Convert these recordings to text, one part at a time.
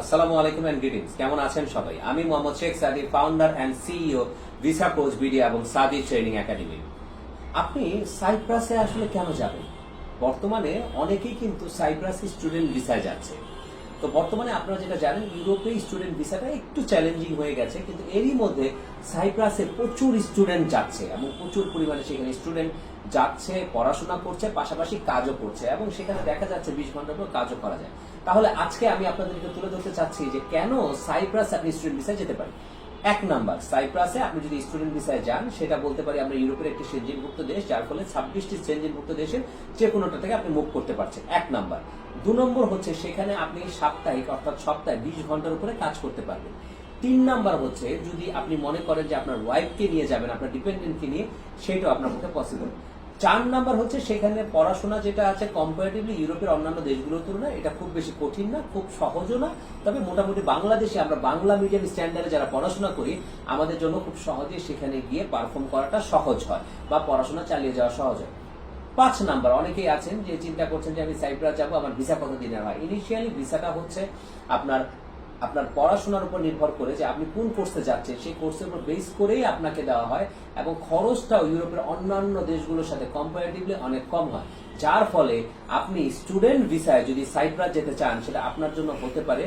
আসসালামু আলাইকুম and greetings. কেমন আছেন সবাই? আমি Mohammad Sheikh Sadi, founder and CEO visa coach BD এবং সাদি ট্রেনিং একাডেমি। আপনি সাইপ্রাসে আসলে কেন যাবেন? বর্তমানে অনেকেই কিন্তু সাইপ্রাস স্টুডেন্ট ভিসায় যাচ্ছে। তো বর্তমানে আপনারা যেটা জানেন, ইউরোপে স্টুডেন্ট ভিসাটা একটু চ্যালেঞ্জিং হয়ে গেছে, কিন্তু এরই মধ্যে সাইপ্রাসে প্রচুর স্টুডেন্ট যাচ্ছে এবং প্রচুর পরিমাণে সেখানে স্টুডেন্ট যাচ্ছে, পড়াশোনা করছে, পাশাপাশি কাজও করছে এবং সেখানে দেখা যাচ্ছে 20 ঘন্টার পর কাজও করা যায়। তাহলে আজকে আমি আপনাদেরকে তুলে ধরতে চাচ্ছি যে কেন সাইপ্রাস আপনি স্টুডেন্ট ভিসায় যেতে পারেন। এক নাম্বার, সাইপ্রাসে আপনি যদি স্টুডেন্ট ভিসায় যান, সেটা বলতে পারি আমরা ইউরোপের একটি সেনজেনভুক্ত দেশ, যার ফলে 26টি সেনজেনভুক্ত দেশের যে কোনোটা থেকে আপনি মুভ করতে পারছেন। এক নাম্বার। 2 নম্বর হচ্ছে সেখানে আপনি সাপ্তাহিক অর্থাৎ সপ্তাহে 20 ঘন্টার উপরে কাজ করতে পারবেন। 3 নাম্বার হচ্ছে যদি আপনি মনে করেন যে আপনার ওয়াইফকে নিয়ে যাবেন, আপনার ডিপেন্ডেন্টকে নিয়ে, সেটাও আপনার পক্ষে পসিবল। 4 নাম্বার হচ্ছে সেখানে পড়াশোনা যেটা আছে কম্পারেটিভলি ইউরোপের অন্যান্য দেশগুলোর তুলনায় এটা খুব বেশি কঠিন না, খুব সহজও না। তবে মোটামুটি বাংলাদেশে আমরা বাংলা মিডিয়াম স্ট্যান্ডার্ডে যারা পড়াশোনা করি, আমাদের জন্য খুব সহজে সেখানে গিয়ে পারফর্ম করাটা সহজ হয় বা পড়াশোনা চালিয়ে যাওয়া সহজ হয়। 5 নাম্বার, অনেকেই আছেন যে চিন্তা করছেন যে আমি সাইপ্রাস যাবো, আমার ভিসা কত দিনের হয়। ইনিশিয়ালি ভিসাটা হচ্ছে আপনার আপনার পড়াশোনার উপর নির্ভর করে যে আপনি কোন কোর্সে যাচ্ছেন, সেই কোর্সের উপর বেস করেই আপনাকে দেওয়া হয় এবং খরচটাও ইউরোপের অন্যান্য দেশগুলোর সাথে কম্পারেটিভলি অনেক কম হয়, যার ফলে আপনি স্টুডেন্ট ভিসায় যদি সাইপ্রাস যেতে চান, সেটা আপনার জন্য হতে পারে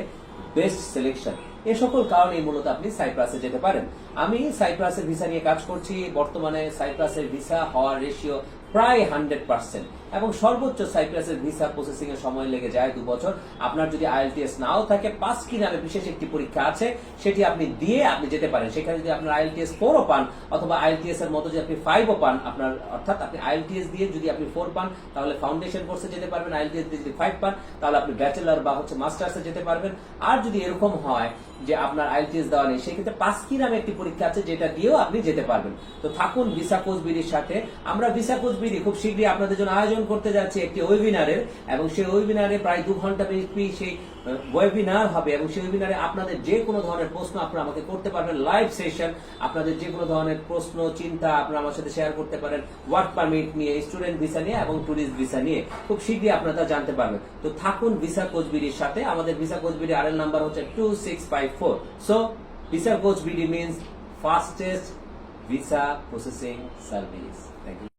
বেস্ট সিলেকশন। এ সকল কারণে মূলত আপনি সাইপ্রাসে যেতে পারেন। আমি সাইপ্রাসের ভিসা নিয়ে কাজ করছি। বর্তমানে সাইপ্রাসের ভিসা হওয়ার রেশিও প্রায় 100% এবং সর্বোচ্চ সাইপ্রাসের ভিসা প্রসেসিং এর সময় লেগে যায় 2 বছর। আপনার যদি আইএলটিএস নাও থাকে, 5 কি নামে বিশেষ একটি পরীক্ষা আছে, সেটি আপনি দিয়ে আপনি যেতে পারেন। সেখানে যদি আপনার আইএলটিএস 4ও পান অথবা আইএলটিএস এর মতো যদি আপনি 5ও পান, আপনার অর্থাৎ আপনি আইএলটিএস দিয়ে যদি আপনি 4 পান তাহলে ফাউন্ডেশন কোর্সে যেতে পারবেন, আইএলটিএস দিয়ে যদি 5 পান তাহলে আপনি ব্যাচেলর বা মাস্টার্সে যেতে পারবেন। আর যদি এরকম হয় যে আপনার আইএলটিএস দেওয়া নেই, সেক্ষেত্রে 5 কি নামে একটি পরীক্ষা আছে, যেটা দিয়েও আপনি যেতে পারবেন। তো থাকুন ভিসা কোচ বিডির সাথে। আমরা ভিসা কোচ বিডি খুব শীঘ্রই আপনাদের জন্য আয়োজন করতে যাচ্ছি একটি ওয়েবিনারের, এবং সেই ওয়েবিনারে প্রায় 2 ঘন্টা ব্যাপী সেই ওয়েবিনার হবে এবং সেই ওয়েবিনারে আপনাদের যে কোনো ধরনের প্রশ্ন আপনারা আমাকে করতে পারবেন। লাইভ সেশন, আপনাদের যে কোনো ধরনের প্রশ্ন চিন্তা আপনারা আমার সাথে শেয়ার করতে পারেন, ওয়ার্ক পারমিট নিয়ে, স্টুডেন্ট ভিসা নিয়ে এবং ট্যুরিস্ট ভিসা নিয়ে। খুব শীঘ্রই আপনারা তা জানতে পারবেন। তো থাকুন ভিসা কোচ বিডির সাথে। আমাদের visa coach BD URL number হচ্ছে 2654। So visa coach BD means fastest visa processing service. Thank you.